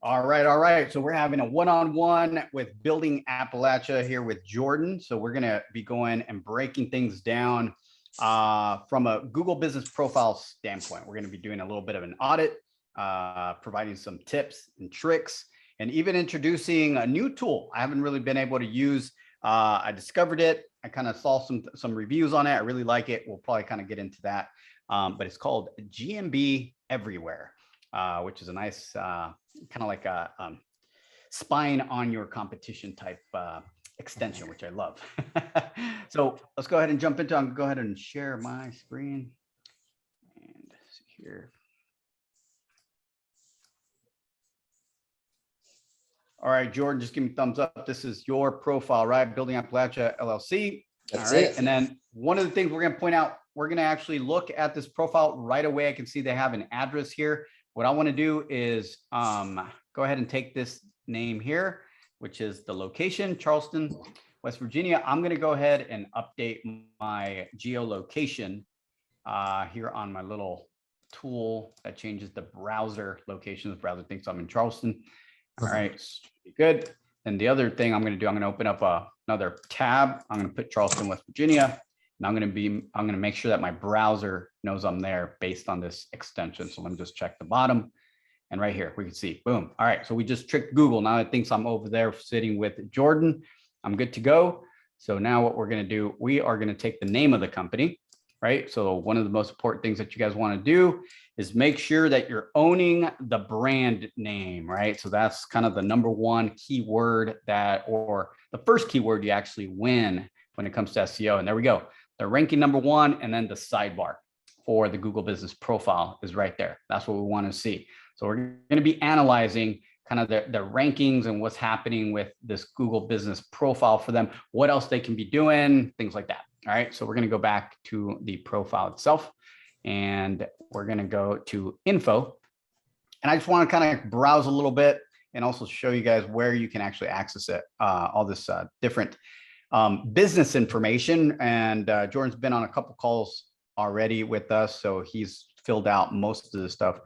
All right, all right. So we're having a one-on-one with Building Appalachia here with Jordan. So we're going to be going and breaking things down from a Google Business Profile standpoint. We're going to be doing a little bit of an audit, providing some tips and tricks, and even introducing a new tool I haven't really been able to use. I discovered it. I kind of saw some reviews on it. I really like it. We'll probably kind of get into that. But it's called GMB Everywhere, which is a nice kind of like a spying on your competition type extension, which I love. So let's go ahead and jump into, I'm gonna go ahead and share my screen and see here. All right, Jordan, just give me a thumbs up. This is your profile, right? Building Appalachia LLC. That's all right. it. And then one of the things we're going to point out, we're going to actually look at this profile right away. I can see they have an address here. What I want to do is go ahead and take this name here, which is the location, Charleston, West Virginia. I'm going to go ahead and update my geolocation here on my little tool that changes the browser location. The browser thinks I'm in Charleston. All right, good. And the other thing I'm going to do, I'm going to open up another tab. I'm going to put Charleston, West Virginia, and I'm going to make sure that my browser knows I'm there based on this extension. So let me just check the bottom, and right here we can see, boom. All right, so we just tricked Google. Now it thinks I'm over there sitting with Jordan. I'm good to go. So now what we're going to do, we are going to take the name of the company, right? So one of the most important things that you guys want to do is make sure that you're owning the brand name, right? So that's kind of the number one keyword or the first keyword you actually win when it comes to SEO. And there we go. They're ranking number one, and then the sidebar for the Google Business Profile is right there. That's what we want to see. So we're going to be analyzing kind of the rankings and what's happening with this Google Business Profile for them, what else they can be doing, things like that. All right, so we're going to go back to the profile itself, and we're going to go to info. And I just want to kind of browse a little bit and also show you guys where you can actually access it, all this different business information. And Jordan's been on a couple calls already with us, so he's filled out most of the stuff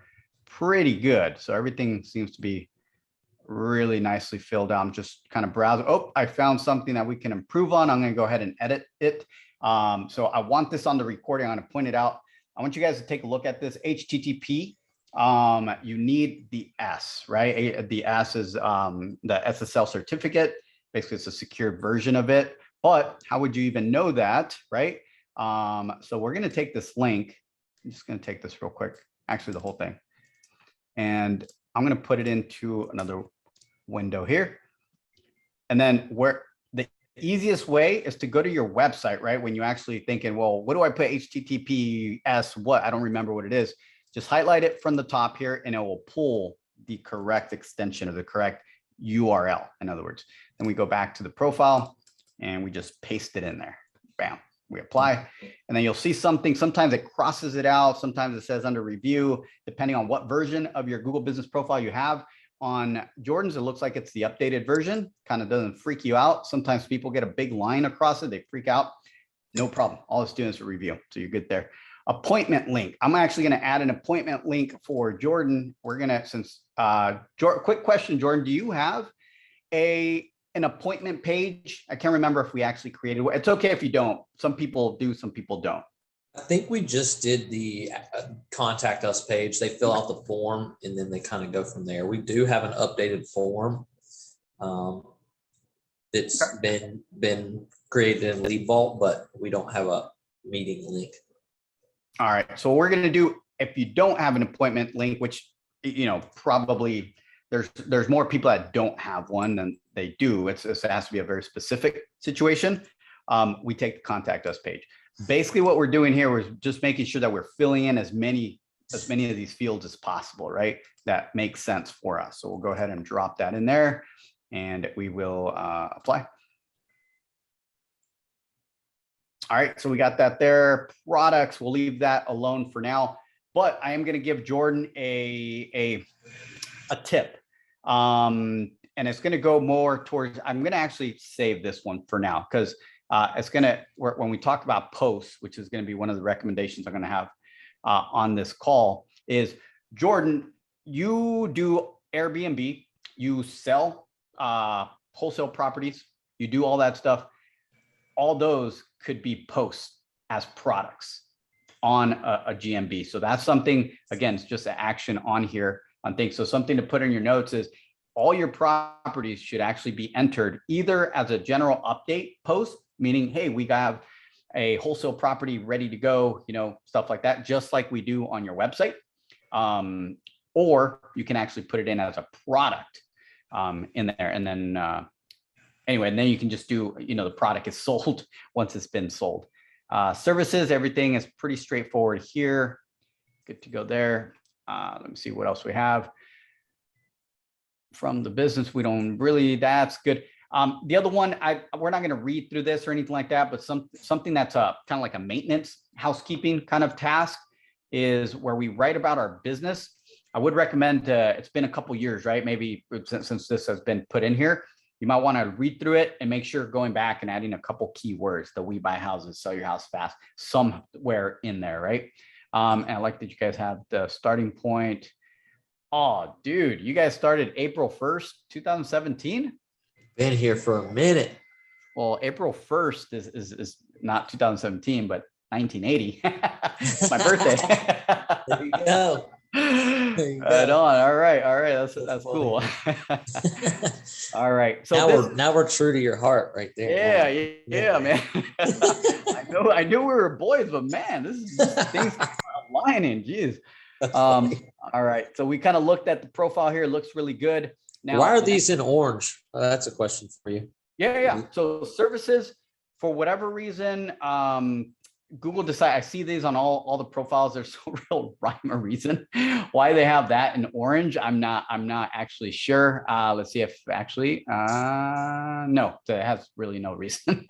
pretty good. So everything seems to be really nicely filled out. I'm just kind of browsing. Oh, I found something that we can improve on. I'm going to go ahead and edit it. So I want this on the recording. I'm going to point it out. I want you guys to take a look at this HTTP. You need the S, right? The S is the SSL certificate. Basically, it's a secured version of it. But how would you even know that, right? So we're going to take this link. I'm just going to take this real quick. Actually, the whole thing. And I'm going to put it into another window here. And then where the easiest way is to go to your website, right? When you're actually thinking, well, what do I put HTTPS? What? I don't remember what it is. Just highlight it from the top here, and it will pull the correct extension of the correct URL. In other words, then we go back to the profile and we just paste it in there. Bam. We apply, and then you'll see something. Sometimes it crosses it out. Sometimes it says under review, depending on what version of your Google Business Profile you have. On Jordan's, it looks like it's the updated version. Kind of doesn't freak you out. Sometimes people get a big line across it. They freak out. No problem. All it's doing is a review. So you're good there. Appointment link. I'm actually going to add an appointment link for Jordan. We're going to, quick question, Jordan, do you have an appointment page? I can't remember if we actually created it. It's okay if you don't. Some people do, some people don't. I think we just did the contact us page. They fill out the form and then they kind of go from there. We do have an updated form that's been created in Lead Vault, but we don't have a meeting link. All right. So what we're going to do, if you don't have an appointment link, which, you know, probably there's more people that don't have one than they do. It has to be a very specific situation. We take the contact us page. Basically what we're doing here is just making sure that we're filling in as many of these fields as possible, right? That makes sense for us. So we'll go ahead and drop that in there, and we will apply. All right, so we got that there. Products, we'll leave that alone for now, but I am going to give Jordan a tip. And it's going to go more towards, I'm going to actually save this one for now, because it's going to, when we talk about posts, which is going to be one of the recommendations I'm going to have on this call, is Jordan, you do Airbnb, you sell wholesale properties, you do all that stuff, all those could be posts as products on a GMB. So that's something, again, it's just an action on here on things. So something to put in your notes is all your properties should actually be entered either as a general update post, meaning, hey, we have a wholesale property ready to go, stuff like that, just like we do on your website. Or you can actually put it in as a product in there. And then anyway, and then you can just do, the product is sold once it's been sold. Services, everything is pretty straightforward here. Good to go there. Let me see what else we have. From the business, we don't really, that's good. The other one, we're not going to read through this or anything like that, but something that's kind of like a maintenance housekeeping kind of task is where we write about our business. I would recommend, it's been a couple years, right? Maybe since this has been put in here, you might want to read through it and make sure going back and adding a couple keywords, the we buy houses, sell your house fast, somewhere in there, right? And I like that you guys have the starting point. Oh, dude, you guys started April 1st, 2017? Been here for a minute. Well, April 1st is not 2017, but 1980. It's my birthday. There you go. Right on. All right. That's cool. All right. So now we're true to your heart right there. Yeah, man. I knew we were boys, but man, this is things aligning. Geez. All right. So we kind of looked at the profile here. It looks really good. Now, why are these in orange? That's a question for you. Yeah. So services, for whatever reason, Google decided, I see these on all the profiles. There's no real rhyme or reason why they have that in orange. I'm not actually sure. Let's see if actually, no, it has really no reason.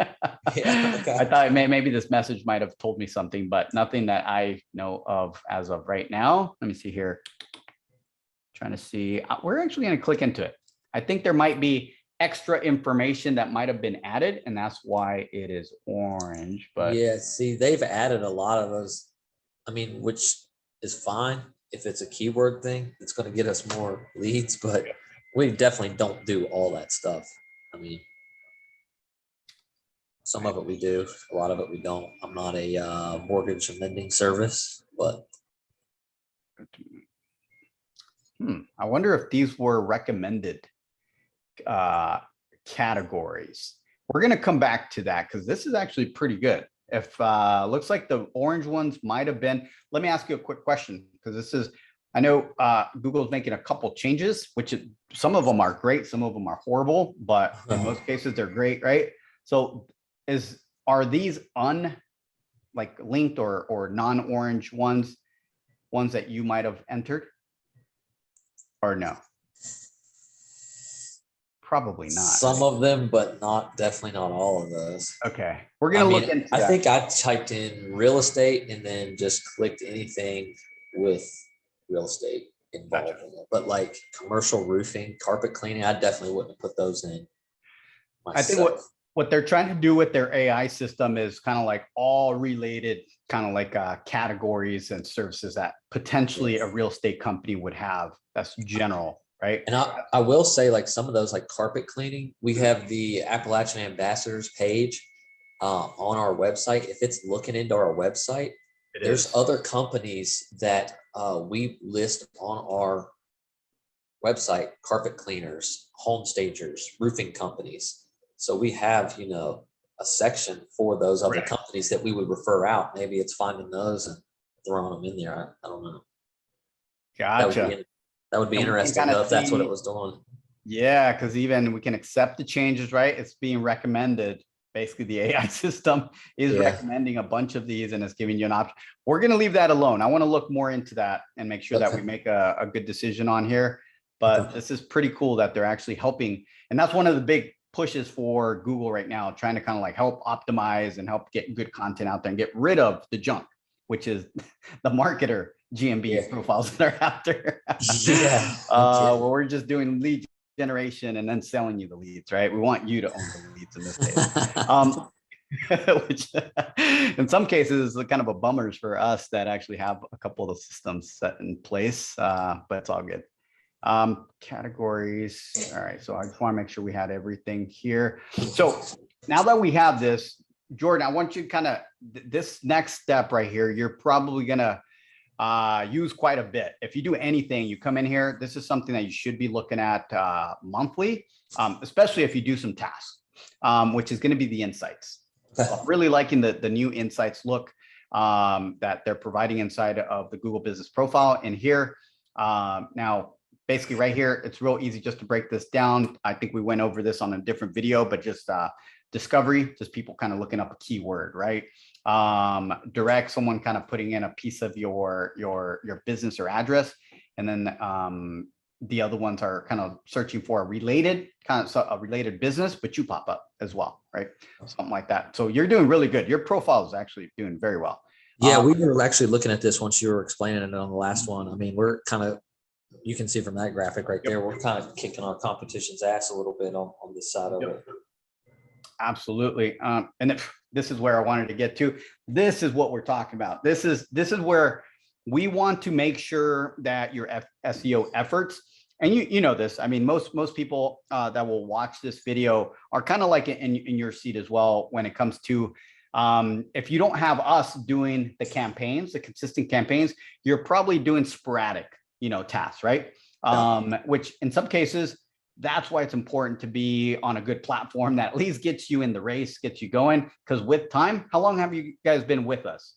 Yeah, okay. I thought maybe this message might have told me something, but nothing that I know of as of right now. Let me see here. Trying to see, we're actually going to click into it. I think there might be extra information that might have been added, and that's why it is orange. But yeah, see, they've added a lot of those. I mean, which is fine if it's a keyword thing. It's going to get us more leads, but we definitely don't do all that stuff. I mean, some of it we do, a lot of it we don't. I'm not a mortgage and lending service, but I wonder if these were recommended categories. We're going to come back to that because this is actually pretty good. If looks like the orange ones might have been. Let me ask you a quick question, because this is, I know Google's making a couple changes, which some of them are great, some of them are horrible, but in most cases they're great, right? So are these linked or non-orange ones that you might have entered, or no? Probably not. Some of them, but definitely not all of those. Okay. We're going to look into that. I think I typed in real estate and then just clicked anything with real estate involved in it. But like commercial roofing, carpet cleaning, I definitely wouldn't put those in myself. I think what they're trying to do with their AI system is kind of like all related, kind of like categories and services that potentially a real estate company would have. That's general. Right. And I will say, like some of those, like carpet cleaning, we have the Appalachian Ambassadors page on our website. If it's looking into our website, there's other companies that we list on our website: carpet cleaners, home stagers, roofing companies. So we have, a section for those other companies that we would refer out. Maybe it's finding those and throwing them in there. I don't know. Gotcha. That would be interesting though, if that's what it was doing. Yeah, because even we can accept the changes, right? It's being recommended. Basically, the AI system is recommending a bunch of these and it's giving you an option. We're going to leave that alone. I want to look more into that and make sure that we make a good decision on here. But this is pretty cool that they're actually helping. And that's one of the big pushes for Google right now, trying to kind of like help optimize and help get good content out there and get rid of the junk, which is the marketer GMB profiles that are out there. Where we're just doing lead generation and then selling you the leads, right? We want you to own the leads in this case. Which in some cases is kind of a bummer for us that actually have a couple of the systems set in place, but it's all good. Categories. All right. So I just want to make sure we had everything here. So now that we have this, Jordan, I want you to kind of this next step right here, you're probably going to use quite a bit. If you do anything, you come in here, this is something that you should be looking at monthly, especially if you do some tasks, which is going to be the insights. So I'm really liking the new insights look that they're providing inside of the Google Business Profile. And here, now, basically right here, it's real easy just to break this down. I think we went over this on a different video, but just discovery, just people kind of looking up a keyword, right? Direct, someone kind of putting in a piece of your business or address, and then the other ones are kind of searching for a related business, but you pop up as well, right? Something like that. So you're doing really good. Your profile is actually doing very well. Yeah, we were actually looking at this once you were explaining it on the last one. I mean, we're kind of, you can see from that graphic right there, we're kind of kicking our competition's ass a little bit on this side of it. Absolutely. And this is where I wanted to get to. This is what we're talking about. This is where we want to make sure that your SEO efforts, and you know this, I mean, most people that will watch this video are kind of like in your seat as well when it comes to if you don't have us doing the campaigns, the consistent campaigns, you're probably doing sporadic, tasks, right? Which in some cases, that's why it's important to be on a good platform that at least gets you in the race, gets you going. Because with time, how long have you guys been with us?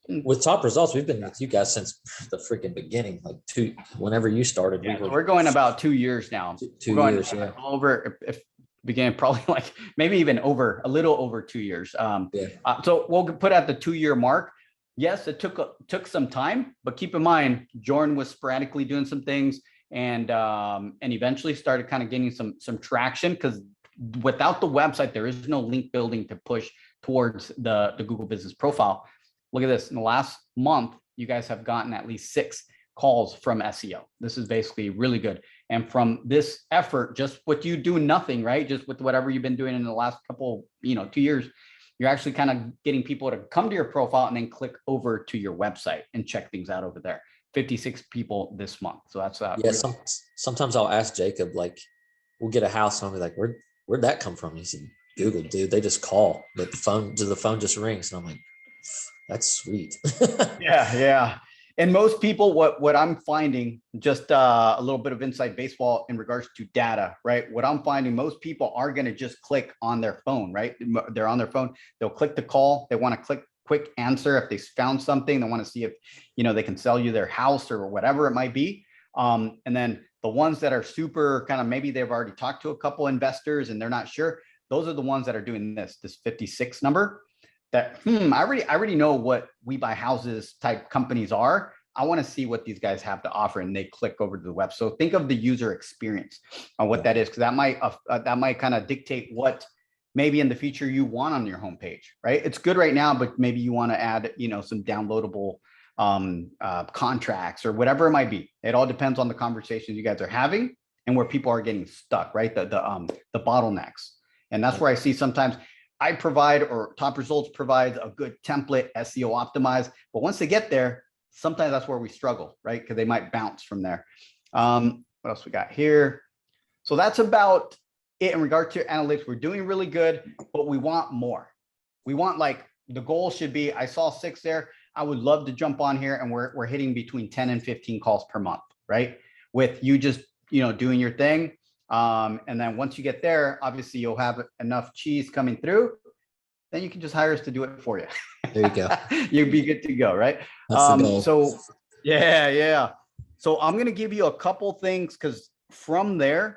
With Top Results, we've been with you guys since the freaking beginning, like whenever you started. Yeah, we're going about 2 years now. 2 years, yeah. Over, if began probably like maybe even a little over 2 years. So we'll put at the 2-year mark. Yes, it took some time, but keep in mind, Jordan was sporadically doing some things. And eventually started kind of gaining some traction, because without the website, there is no link building to push towards the Google Business Profile. Look at this. In the last month, you guys have gotten at least 6 calls from SEO. This is basically really good. And from this effort, just what you do nothing, right? Just with whatever you've been doing in the last couple, 2 years, you're actually kind of getting people to come to your profile and then click over to your website and check things out over there. 56 people this month. So that's sometimes I'll ask Jacob, like, we'll get a house and I'll be like, where'd that come from? He said, Google, dude, they just call, but the phone just rings. And I'm like, that's sweet. Yeah. And most people, what I'm finding, just a little bit of inside baseball in regards to data, right? What I'm finding, most people are going to just click on their phone, right? They're on their phone. They'll click the call. They want to click quick answer. If they found something, they want to see if, they can sell you their house or whatever it might be. And then the ones that are super kind of, maybe they've already talked to a couple investors and they're not sure. Those are the ones that are doing this 56 number that, I already know what we buy houses type companies are. I want to see what these guys have to offer, and they click over to the web. So think of the user experience on what that is, because that might kind of dictate what maybe in the future you want on your homepage, right? It's good right now, but maybe you want to add, some downloadable contracts or whatever it might be. It all depends on the conversations you guys are having and where people are getting stuck, right? The bottlenecks. And that's where I see sometimes I provide, or Top Results provides a good template, SEO optimized, but once they get there, sometimes that's where we struggle, right? Because they might bounce from there. What else we got here? So that's about it in regard to analytics. We're doing really good, but we want more. We want, like, the goal should be, I saw 6 there. I would love to jump on here, and we're hitting between 10 and 15 calls per month, right? With you just, doing your thing. And then once you get there, obviously you'll have enough cheese coming through. Then you can just hire us to do it for you. There you go. You'll be good to go, right? That's the goal. So yeah. So I'm going to give you a couple things, because from there's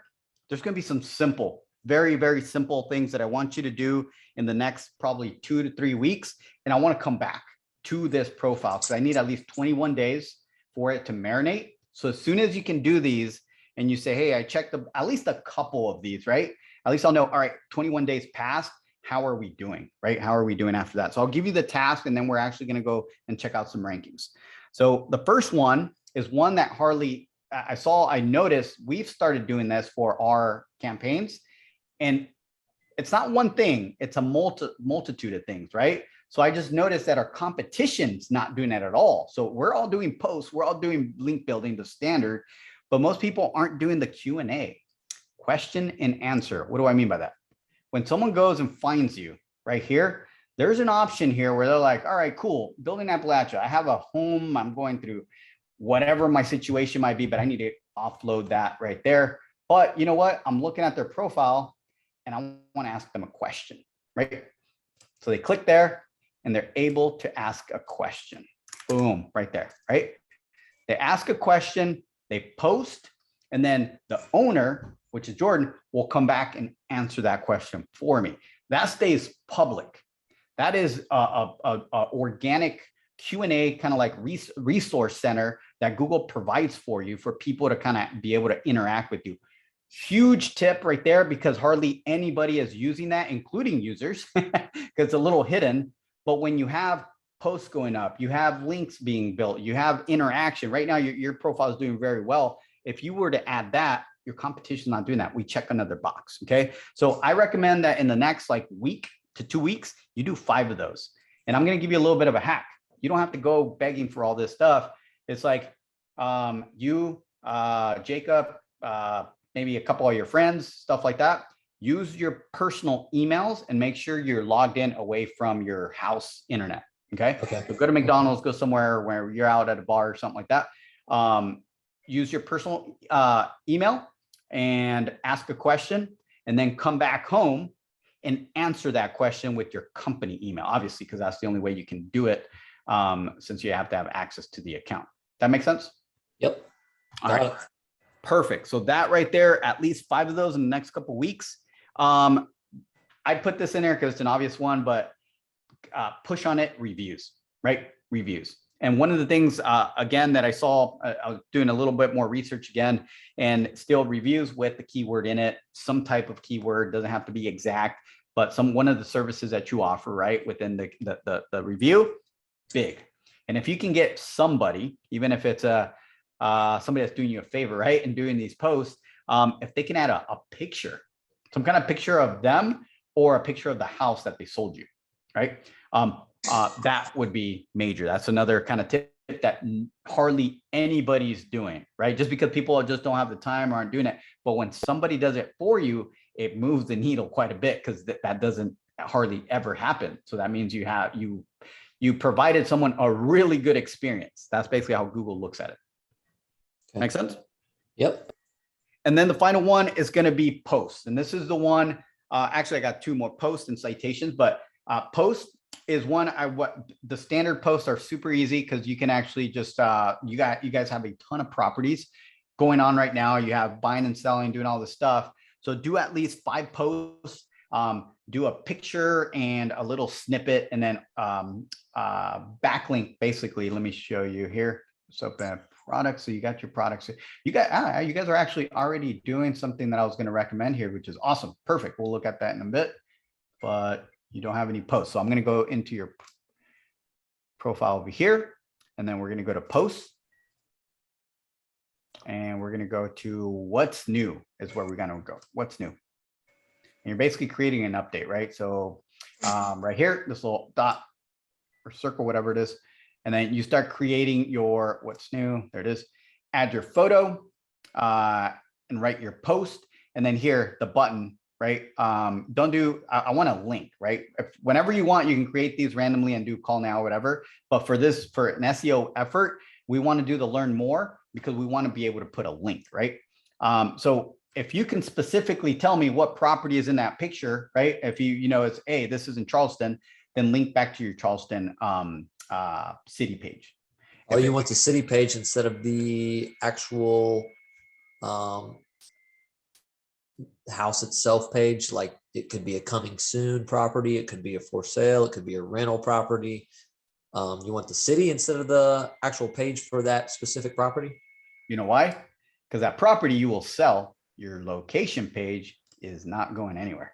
going to be some simple, very, very simple things that I want you to do in the next probably 2 to 3 weeks. And I want to come back to this profile because I need at least 21 days for it to marinate. So as soon as you can do these and you say, hey, I checked at least a couple of these, right? At least I'll know, all right, 21 days passed. How are we doing, right? How are we doing after that? So I'll give you the task, and then we're actually going to go and check out some rankings. So the first one is one that I noticed we've started doing this for our campaigns, and it's not one thing, it's a multitude of things, right? So I just noticed that our competition's not doing that at all. So we're all doing posts, we're all doing link building, the standard, but most people aren't doing the Q&A, question and answer. What do I mean by that? When someone goes and finds you right here, there's an option here where they're like, all right, cool, building Appalachia. I have a home, I'm going through whatever my situation might be, but I need to offload that right there. But you know what? I'm looking at their profile and I want to ask them a question, right? So they click there and they're able to ask a question. Boom, right there, right? They ask a question, they post, and then the owner, which is Jordan, will come back and answer that question for me. That stays public. That is a organic Q&A, kind of like resource center that Google provides for you for people to kind of be able to interact with you. Huge tip right there, because hardly anybody is using that, including users, because it's a little hidden. But when you have posts going up, you have links being built, you have interaction. Right now, your profile is doing very well. If you were to add that, your competition is not doing that. We check another box. Okay. So I recommend that in the next like week to 2 weeks, you do 5 of those. And I'm going to give you a little bit of a hack. You don't have to go begging for all this stuff. It's like Jacob, maybe a couple of your friends, stuff like that. Use your personal emails and make sure you're logged in away from your house internet. Okay. So go to McDonald's, go somewhere where you're out at a bar or something like that. Use your personal email and ask a question, and then come back home and answer that question with your company email, obviously, because that's the only way you can do it, since you have to have access to the account. That makes sense? Yep. All right. Perfect. So that right there, at least 5 of those in the next couple of weeks. I put this in there because it's an obvious one, but push on it, reviews, right? Reviews. And one of the things, again, that I saw, I was doing a little bit more research again, and still reviews with the keyword in it, some type of keyword, doesn't have to be exact, but one of the services that you offer, right, within the review, big. And if you can get somebody, even if it's somebody that's doing you a favor, right, and doing these posts, if they can add a picture, some kind of picture of them or a picture of the house that they sold you, right? That would be major. That's another kind of tip that hardly anybody's doing, right? Just because people just don't have the time or aren't doing it. But when somebody does it for you, it moves the needle quite a bit, because that doesn't hardly ever happen. So that means you provided someone a really good experience. That's basically how Google looks at it. Okay. Make sense? Yep. And then the final one is going to be posts. And this is the one, actually I got 2 more, posts and citations, but posts is one. What the standard posts are super easy, because you can actually just you guys have a ton of properties going on right now. You have buying and selling, doing all this stuff. So do at least 5 posts. Do a picture and a little snippet, and then backlink. Basically, let me show you here. So products. So you got your products. You guys are actually already doing something that I was going to recommend here, which is awesome. Perfect. We'll look at that in a bit, but you don't have any posts. So I'm going to go into your profile over here, and then we're going to go to posts, and we're going to go to what's new is where we're going to go. What's new? And you're basically creating an update, right? So right here, this little dot or circle, whatever it is. And then you start creating your what's new. There it is. Add your photo and write your post. And then here, the button, right? Don't do, I want a link, right? Whenever you want, you can create these randomly and do call now, whatever. But for an SEO effort, we want to do the learn more, because we want to be able to put a link, right? So if you can specifically tell me what property is in that picture, right? If you know, it's, hey, this is in Charleston, then link back to your Charleston city page. Oh, you want the city page instead of the actual house itself page? Like, it could be a coming soon property, it could be a for sale, it could be a rental property. You want the city instead of the actual page for that specific property? You know why? Because that property you will sell, your location page is not going anywhere.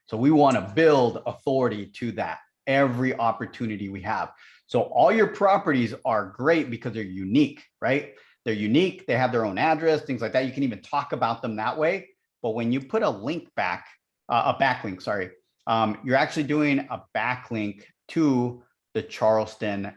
So we want to build authority to that every opportunity we have. So all your properties are great because they're unique, right? They're unique. They have their own address, things like that. You can even talk about them that way. But when you put a link back, a backlink, sorry, you're actually doing a backlink to the Charleston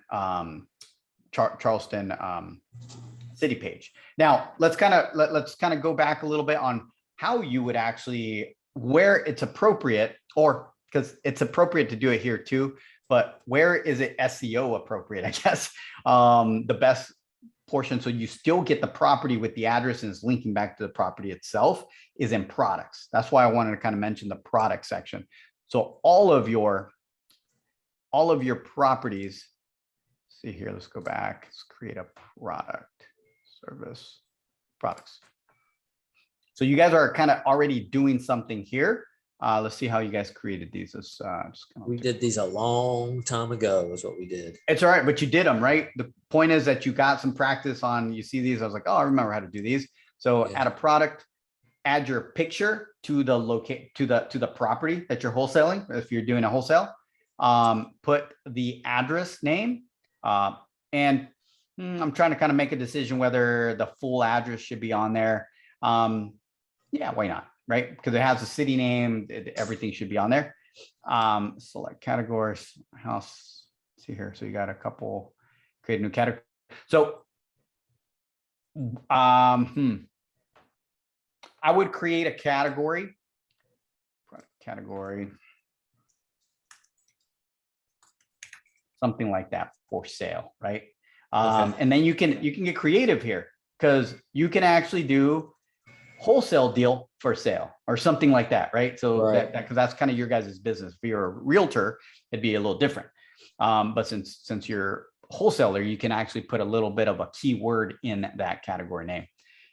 city page. Now let's kind of go back a little bit on how you would actually, where it's appropriate, or because it's appropriate to do it here too, but where is it SEO appropriate, I guess, the best portion. So you still get the property with the address and it's linking back to the property itself is in products. That's why I wanted to kind of mention the product section. So all of your properties, see here, let's go back, let's create a product, service, products. So you guys are kind of already doing something here. Let's see how you guys created these. Let's, we did these a long time ago is what we did. It's all right, but you did them, right? The point is that you got some practice on, you see these, I was like, oh, I remember how to do these. So add a product, add your picture to the to the property that you're wholesaling. If you're doing a wholesale, put the address name, and I'm trying to kind of make a decision whether the full address should be on there. Yeah, why not? Right? Because it has a city name, everything should be on there. Select categories, house, see here. So you got a couple, create a new category. So, I would create a category, something like that for sale, right? And then you can get creative here because you can actually do wholesale deal for sale or something like that, right? So because that's kind of your guys' business. If you're a realtor, it'd be a little different. But since you're a wholesaler, you can actually put a little bit of a keyword in that category name.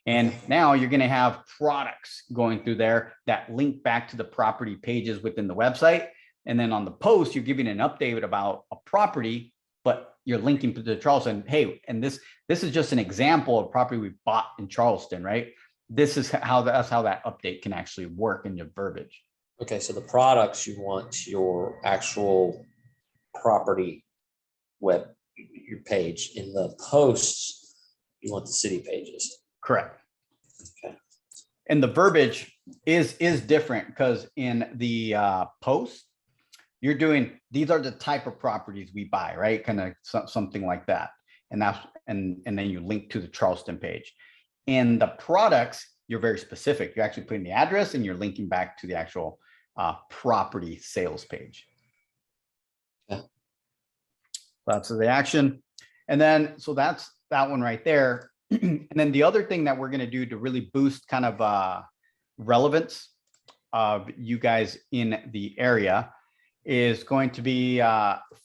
And now you're going to have products going through there that link back to the property pages within the website. And then on the post, you're giving an update about a property, but you're linking to the Charleston. Hey, and this is just an example of property we bought in Charleston, right? This is that's how that update can actually work in your verbiage. Okay, so the products, you want your actual property web, your page. In the posts, you want the city pages. Correct. Okay. And the verbiage is different because in the post, you're doing, these are the type of properties we buy, right? Kind of something like that. And then you link to the Charleston page. In the products, you're very specific. You're actually putting the address and you're linking back to the actual property sales page. Yeah. That's the action. And then, so that's that one right there. And then the other thing that we're going to do to really boost kind of relevance of you guys in the area is going to be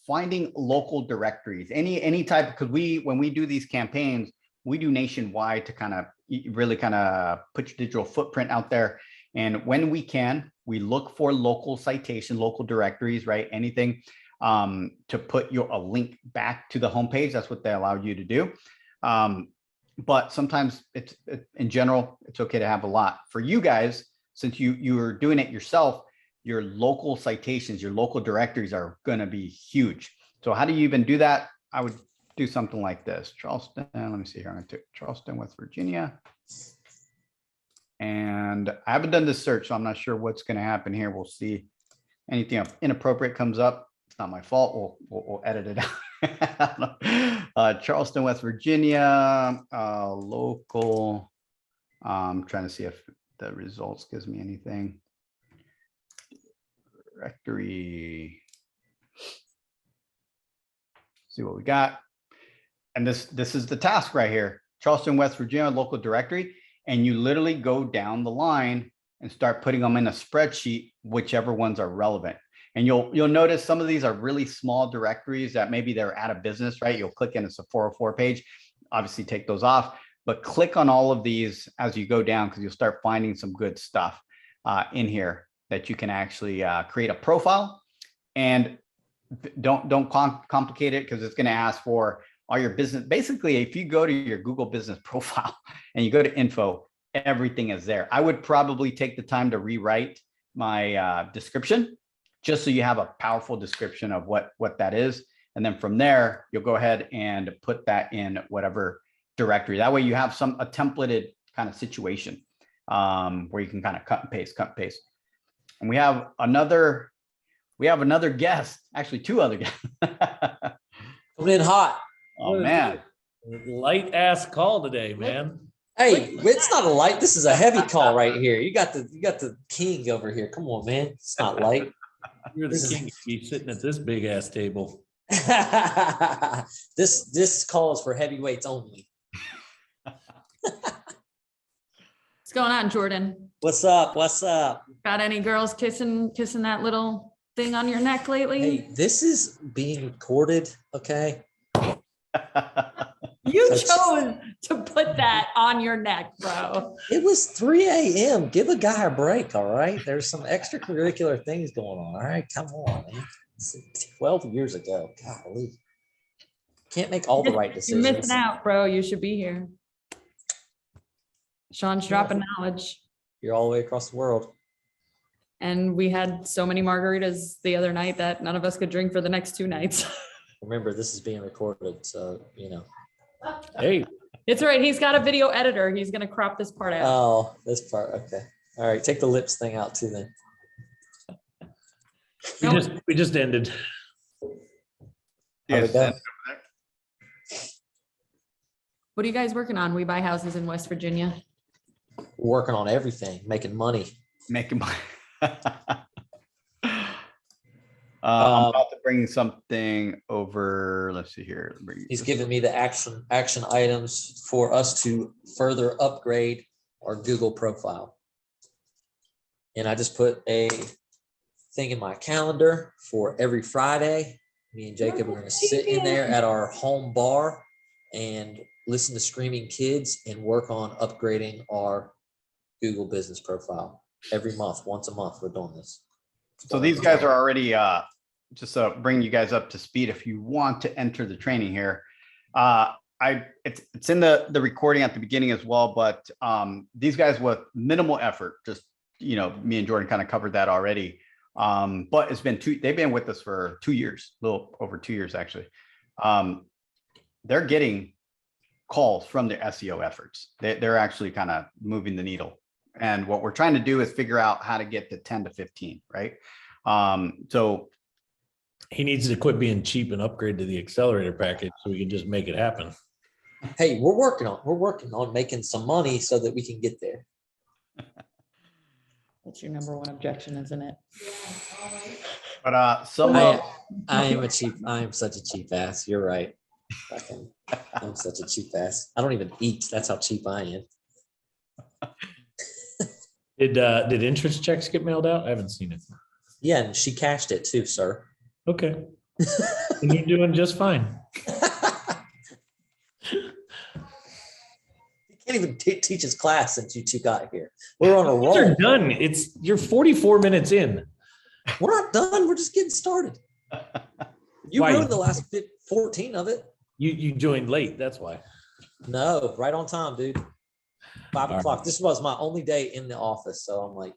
finding local directories, any type, because when we do these campaigns, we do nationwide to kind of really kind of put your digital footprint out there. And when we can, we look for local citation, local directories, right? Anything to put a link back to the homepage. That's what they allowed you to do. But sometimes in general, it's okay to have a lot. For you guys, since you're doing it yourself, your local citations, your local directories are going to be huge. So how do you even do that? I would do something like this. Charleston, let me see here. I'm going to take Charleston, West Virginia. And I haven't done this search, so I'm not sure what's going to happen here. We'll see. Anything inappropriate comes up, it's not my fault. We'll edit it out. Charleston, West Virginia, local. I'm trying to see if the results gives me anything. Directory. See what we got. And this is the task right here. Charleston, West Virginia, local directory. And you literally go down the line and start putting them in a spreadsheet, whichever ones are relevant. And you'll notice some of these are really small directories that maybe they're out of business, right? You'll click in, it's a 404 page, obviously take those off, but click on all of these as you go down, because you'll start finding some good stuff in here that you can actually create a profile. And don't complicate it, because it's going to ask for all your business. Basically, if you go to your Google business profile and you go to info, everything is there. I would probably take the time to rewrite my description, just so you have a powerful description of what that is. And then from there, you'll go ahead and put that in whatever directory. That way you have a templated kind of situation where you can kind of cut and paste. And we have another guest, actually two other guests. Coming in hot. Oh man. Light ass call today, man. Hey, it's not a light. This is a heavy call right here. You got the king over here. Come on, man. It's not light. You're the king. Be sitting at this big ass table. This call is for heavyweights only. What's going on, Jordan? What's up? What's up? Got any girls kissing that little thing on your neck lately? Hey, this is being recorded, okay? You chose to put that on your neck, bro. It was 3 a.m. Give a guy a break, all right? There's some extracurricular things going on, all right? Come on, man. This is 12 years ago. Golly. Can't make all the right decisions. You're missing out, bro. You should be here. Sean's dropping knowledge. You're all the way across the world. And we had so many margaritas the other night that none of us could drink for the next 2 nights. Remember, this is being recorded, so, you know. Hey, It's all right. He's got a video editor. He's going to crop this part out. Oh, this part. Okay. All right. Take the lips thing out too then. we just ended. How'd it go? What are you guys working on? We buy houses in West Virginia. Working on everything, making money. Making my I'm about to bring something over. Let's see here. He's giving me the action items for us to further upgrade our Google profile. And I just put a thing in my calendar for every Friday. Me and Jacob are going to sit in there at our home bar and listen to screaming kids and work on upgrading our Google business profile every month. Once a month, we're doing this. So these guys are already just bring you guys up to speed. If you want to enter the training here, it's in the recording at the beginning as well. But these guys with minimal effort, just me and Jordan kind of covered that already. But it's been they've been with us for 2 years, a little over 2 years actually. They're getting calls from their SEO efforts. They're actually kind of moving the needle. And what we're trying to do is figure out how to get to 10 to 15, right? So He needs to quit being cheap and upgrade to the accelerator package so we can just make it happen. Hey, we're working on making some money so that we can get there. That's your number one objection, isn't it? but I am such a cheap ass. You're right. I'm such a cheap ass. I don't even eat. That's how cheap I am. Did interest checks get mailed out? I haven't seen it. Yeah, and she cashed it too, sir. Okay. And you're doing just fine. He can't even teach his class since you two got here. We're on a roll. You're done. You're 44 minutes in. We're not done. We're just getting started. You Why? ruined the last 14 of it. You joined late. That's why. No, right on time, dude. 5 o'clock. Right. This was my only day in the office, so I'm like,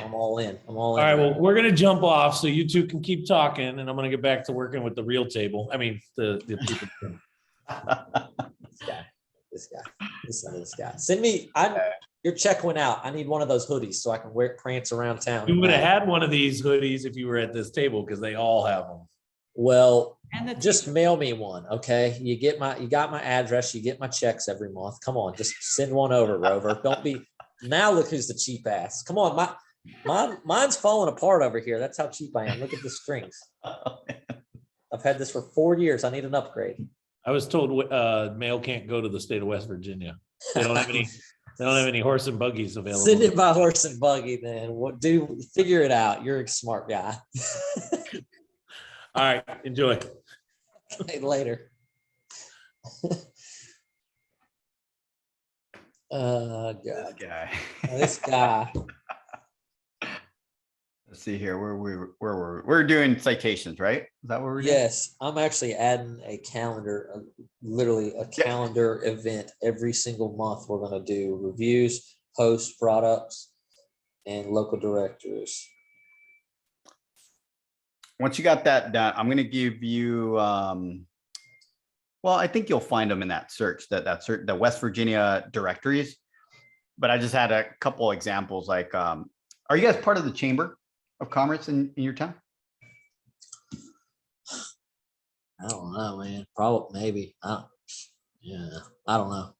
I'm all in. All right. Well, we're gonna jump off so you two can keep talking, and I'm gonna get back to working with the real table. I mean, the people. This guy. Send me. Your check went out. I need one of those hoodies so I can prance around town. You would have had one of these hoodies if you were at this table because they all have them. Well, And just mail me one, okay? You got my address. You get my checks every month. Come on, just send one over, Rover. Don't be. Now look who's the cheap ass. Come on, mine's falling apart over here. That's how cheap I am. Look at the strings. I've had this for 4 years. I need an upgrade. I was told mail can't go to the state of West Virginia. They don't have any. They don't have any horse and buggies available. Send it by horse and buggy, then. Figure it out. You're a smart guy. All right, enjoy. Okay, later. God. This guy. Let's see here. We're doing citations, right? Is that what we're doing? Yes, I'm actually adding a calendar, literally a calendar event every single month. We're going to do reviews, posts, products, and local directories. Once you got that done, I'm going to give you, well, I think you'll find them in that search, the West Virginia directories. But I just had a couple examples like, are you guys part of the Chamber of Commerce in your town? I don't know, man. Probably, maybe. Yeah, I don't know.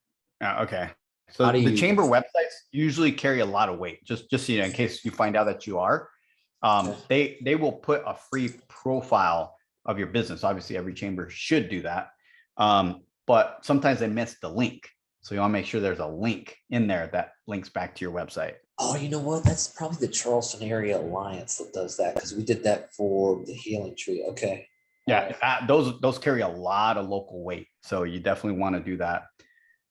Okay. So How do the you- chamber websites usually carry a lot of weight, just so you know, in case you find out that you are. They will put a free profile of your business. Obviously, every chamber should do that. But sometimes they miss the link. So you want to make sure there's a link in there that links back to your website. Oh, you know what? That's probably the Charleston Area Alliance that does that, because we did that for the Healing Tree. Okay. Yeah, those carry a lot of local weight. So you definitely want to do that.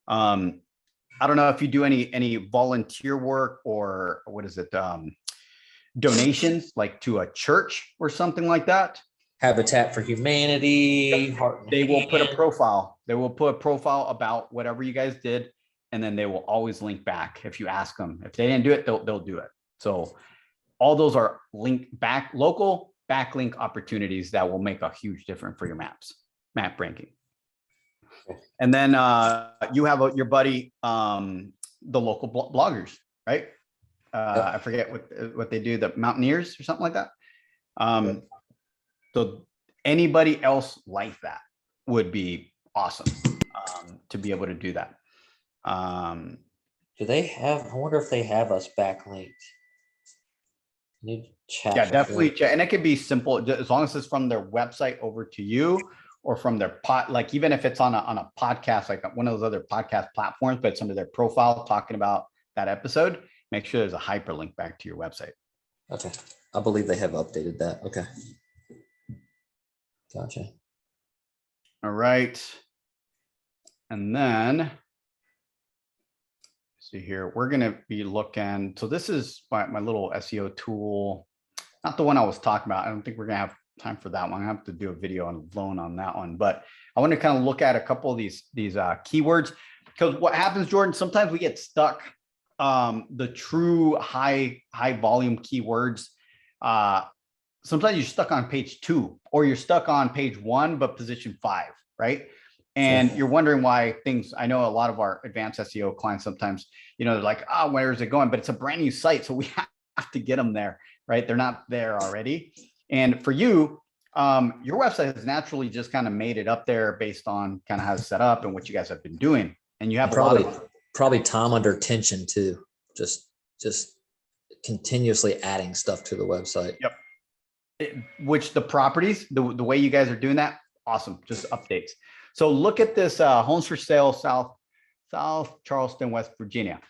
I don't know if you do any volunteer work or what is it? Donations like to a church or something like that. Habitat for Humanity. Heart and They will put a Hand. profile. They will put a profile about whatever you guys did, and then they will always link back if you ask them. If they didn't do it, they'll do it. So all those are link back, local backlink opportunities that will make a huge difference for your map ranking. And then you have your buddy, the local bloggers, right? I forget what they do, the Mountaineers or something like that. So anybody else like that would be awesome to be able to do that. Do they have? I wonder if they have us backlinked. Need chat. Yeah, definitely. And it could be simple, as long as it's from their website over to you, or from their like even if it's on a podcast, like one of those other podcast platforms, but some of their profile talking about that episode, make sure there's a hyperlink back to your website. Okay. I believe they have updated that. Okay. Gotcha. All right. And then see here, we're going to be looking. So this is my little SEO tool, not the one I was talking about. I don't think we're going to have time for that one. I have to do a video alone on that one, but I want to kind of look at a couple of these keywords, because what happens, Jordan, sometimes we get stuck. The true high volume keywords. Sometimes you're stuck on page 2, or you're stuck on page 1, but position 5, right? And you're wondering why things, I know a lot of our advanced SEO clients sometimes, they're like, oh, where is it going? But it's a brand new site. So we have to get them there, right? They're not there already. And for you, your website has naturally just kind of made it up there based on kind of how it's set up and what you guys have been doing. And you have probably time under tension too. Just continuously adding stuff to the website. Yep. Which the properties, the way you guys are doing that, awesome. Just updates. So look at this homes for sale, South Charleston, West Virginia.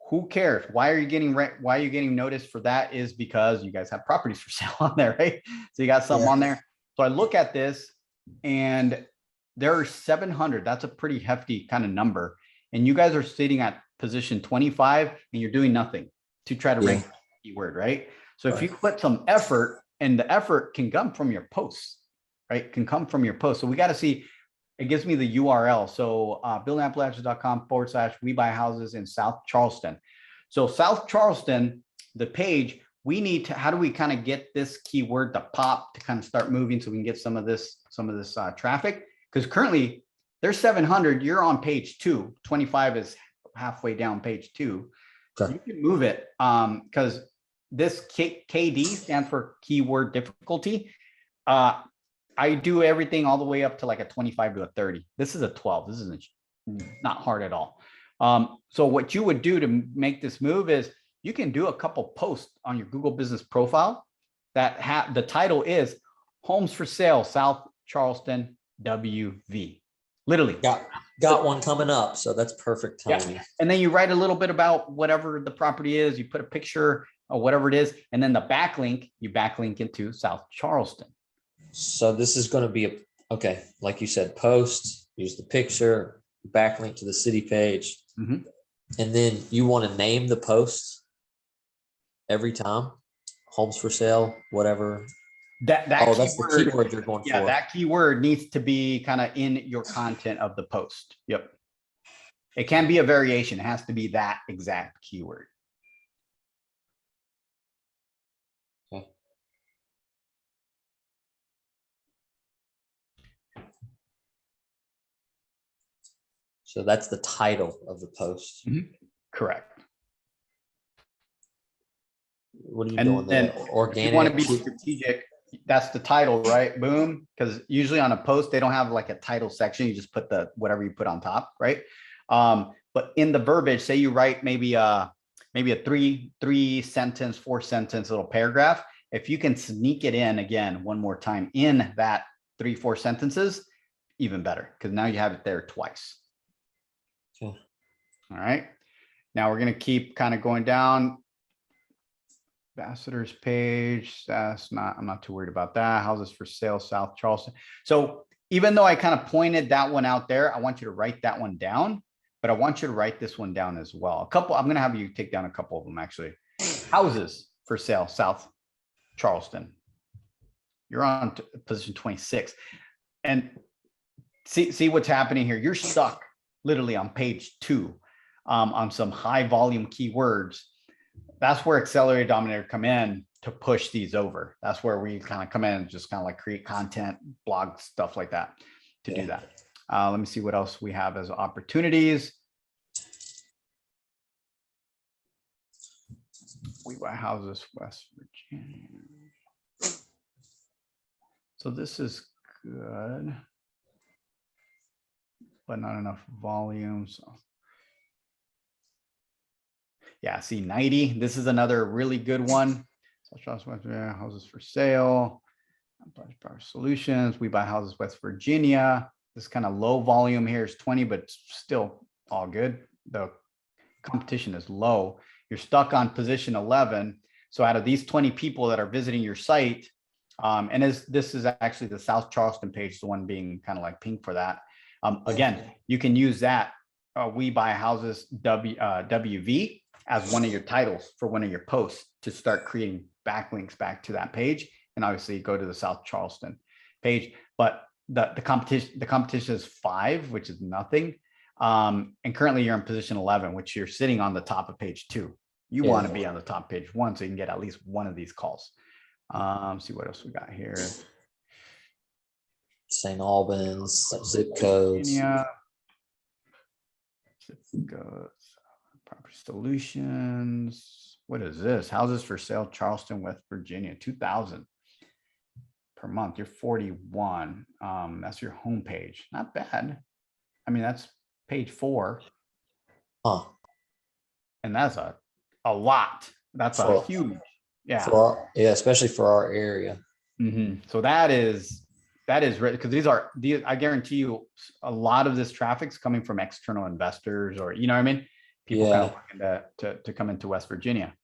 Who cares? Why are you getting noticed for that? Is because you guys have properties for sale on there, right? So you got something on there. So I look at this and there are 700. That's a pretty hefty kind of number. And you guys are sitting at position 25 and you're doing nothing to try to rank the keyword, right? So if you put some effort, and the effort can come from your posts, right? Can come from your posts. So we got to see, it gives me the URL. So buildappalachian.com/we buy houses in South Charleston. So South Charleston, the page, we need to, how do we kind of get this keyword to pop to kind of start moving so we can get some of this traffic? Because currently there's 700, you're on page 2, 25 is halfway down page 2. Okay. You can move it because this KD stands for keyword difficulty. I do everything all the way up to like a 25 to a 30. This is a 12. This isn't not hard at all. So what you would do to make this move is you can do a couple posts on your Google business profile that have the title is Homes for Sale, South Charleston, WV. Literally. Got one coming up. So that's perfect timing. Yeah. And then you write a little bit about whatever the property is. You put a picture or whatever it is. And then the backlink, you backlink into South Charleston. So this is going to be okay. Like you said, post, use the picture, backlink to the city page. Mm-hmm. And then you want to name the post every time. Homes for sale, whatever. That's the keyword you're going for. Yeah, that keyword needs to be kind of in your content of the post. Yep. It can be a variation. It has to be that exact keyword. Okay. So that's the title of the post. Mm-hmm. Correct. What are you doing there? Organic. You want to be strategic. that's the title, right? Boom. Because usually on a post, they don't have like a title section. You just put the whatever you put on top, right? But in the verbiage, say you write maybe a three sentence, 4 sentence little paragraph. If you can sneak it in again one more time in that 3-4 sentences, even better, because now you have it there twice. Okay. All right. Now we're going to keep kind of going down. Ambassadors page. I'm not too worried about that. Houses for sale, South Charleston. So even though I kind of pointed that one out there, I want you to write that one down, but I want you to write this one down as well. I'm going to have you take down a couple of them actually. Houses for sale, South Charleston. You're on position 26. And see what's happening here. You're stuck literally on page 2 on some high volume keywords. That's where Accelerator Dominator come in to push these over. That's where we kind of come in and just kind of like create content, blog, stuff like that to do that. Let me see what else we have as opportunities. We buy houses, West Virginia. So this is good, but not enough volume. So yeah, see 90. This is another really good one. Houses for sale, Power Solutions. We buy houses, West Virginia. This kind of low volume here is 20, but still all good. The competition is low. You're stuck on position 11. So out of these 20 people that are visiting your site, and this is actually the South Charleston page, the one being kind of like pink for that. Again, you can use that We Buy Houses WV as one of your titles for one of your posts to start creating backlinks back to that page. And obviously go to the South Charleston page, but the competition is 5, which is nothing. And currently you're in position 11, which you're sitting on the top of page 2. You want to be on the top page 1 so you can get at least one of these calls. See what else we got here. St. Albans, zip codes. Virginia. Zip codes. Proper Solutions. What is this? Houses for sale, Charleston, West Virginia, 2,000 per month. You're 41. That's your homepage. Not bad. I mean, that's page 4. Huh. And that's a lot. That's a huge. Yeah. Especially for our area. So that is because these I guarantee you a lot of this traffic's coming from external investors, or you know what I mean, people kind of looking to come into West Virginia.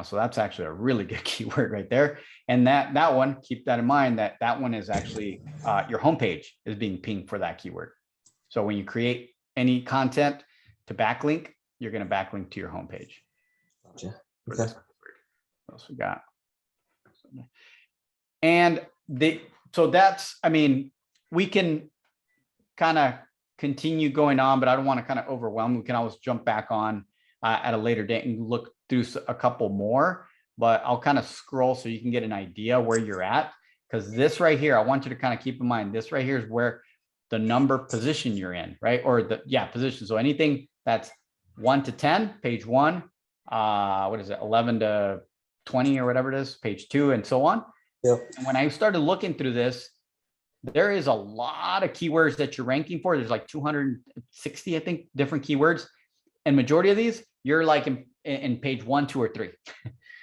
So that's actually a really good keyword right there. And that one, keep that in mind, that one is actually your homepage is being pinged for that keyword. So when you create any content to backlink, you're going to backlink to your homepage. Gotcha. Okay. What else we got? And so that's, I mean, we can kind of continue going on, but I don't want to kind of overwhelm. We can always jump back on at a later date and look through a couple more, but I'll kind of scroll so you can get an idea where you're at. Because this right here, I want you to kind of keep in mind, this right here is where the number position you're in, right? Or position. So anything that's 1 to 10, page 1, what is it, 11 to 20 or whatever it is, page 2, and so on. Yep. And when I started looking through this, there is a lot of keywords that you're ranking for. There's like 260, I think, different keywords. And majority of these, you're like in page 1, 2, or 3.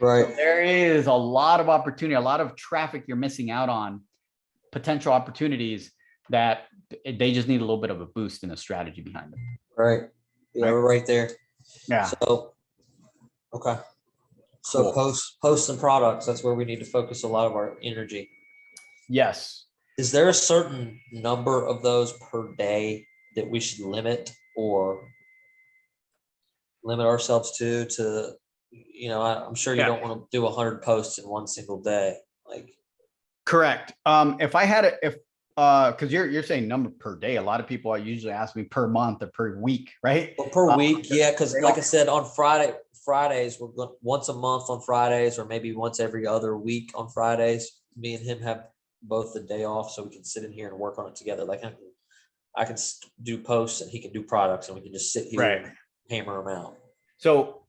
Right. So there is a lot of opportunity, a lot of traffic you're missing out on, potential opportunities that they just need a little bit of a boost and a strategy behind them. Right. Yeah, Right. we're right there. Yeah. So, okay. So Cool. posts and products, that's where we need to focus a lot of our energy. Yes. Is there a certain number of those per day that we should limit or limit ourselves to, you know, I'm sure you don't want to do 100 posts in one single day. Like, correct. If I had because you're saying number per day, a lot of people are usually ask me per month or per week, right? well, per week, yeah, because like I said, on Fridays, we're going once a month on Fridays, or maybe once every other week on Fridays. Me and him have both the day off, so we can sit in here and work on it together. Like I can do posts and he can do products, and we can just sit here and hammer them out. So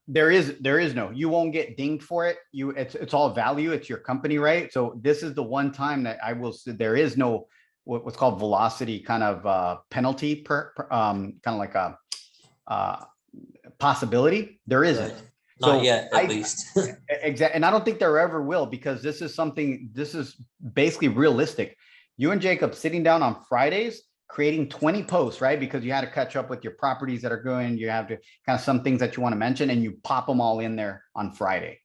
there is no, you won't get dinged for it. It's all value. It's your company, right? So this is the one time that I will say there is no what's called velocity kind of penalty kind of like a possibility. There isn't. Right. Not So yet, at least. exactly. And I don't think there ever will, because this is basically realistic. You and Jacob sitting down on Fridays, creating 20 posts, right? Because you had to catch up with your properties that are going, you have to kind of some things that you want to mention, and you pop them all in there on Friday.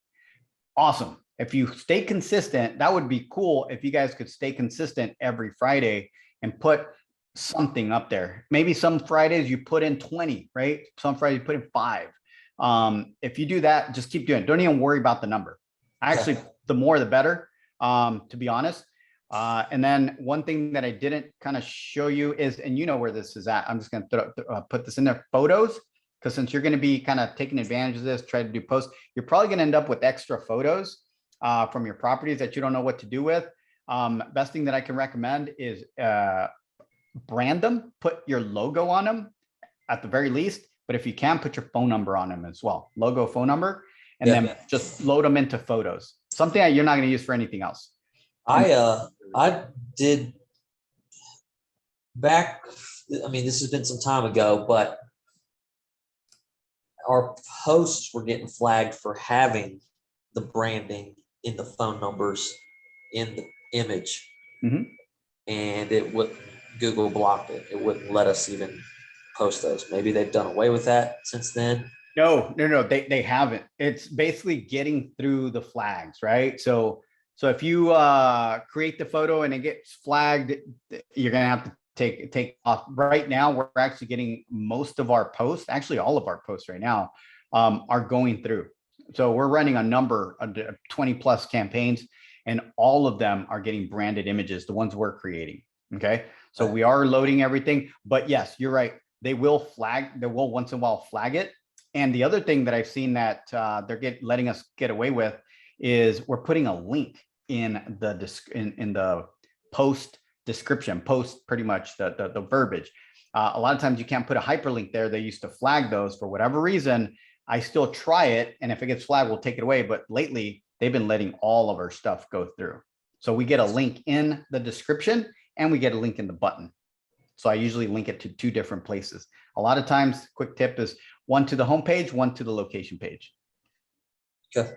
Awesome. If you stay consistent, that would be cool if you guys could stay consistent every Friday and put something up there. Maybe some Fridays you put in 20, right? Some Fridays you put in 5. If you do that, just keep doing it. Don't even worry about the number. Actually, the more the better, to be honest. And then one thing that I didn't kind of show you is, and you know where this is at, I'm just going to put this in there, photos, because since you're going to be kind of taking advantage of this, try to do posts, you're probably going to end up with extra photos from your properties that you don't know what to do with. Best thing that I can recommend is brand them, put your logo on them at the very least. But if you can, put your phone number on them as well, logo, phone number, and then just load them into photos, something that you're not going to use for anything else. I did back, I mean, this has been some time ago, but our posts were getting flagged for having the branding in the phone numbers in the image. Mm-hmm. And Google blocked it. It wouldn't let us even post those. Maybe they've done away with that since then. No, they haven't. It's basically getting through the flags, right? So if you create the photo and it gets flagged, you're gonna have to take off. Right now, we're actually getting most of our posts, actually all of our posts right now, are going through. So we're running a number of 20 plus campaigns, and all of them are getting branded images, the ones we're creating. Okay, so we are loading everything, but yes, you're right. They will once in a while flag it. And the other thing that I've seen that they're letting us get away with is we're putting a link in the post description, post pretty much the verbiage. A lot of times you can't put a hyperlink there. They used to flag those for whatever reason. I still try it, and if it gets flagged, we'll take it away. But lately, they've been letting all of our stuff go through. So we get a link in the description, and we get a link in the button. So I usually link it to 2 different places. A lot of times, quick tip is one to the homepage, one to the location page. Okay,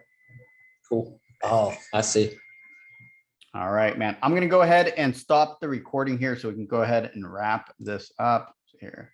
cool. Oh, I see. All right, man. I'm going to go ahead and stop the recording here so we can go ahead and wrap this up here.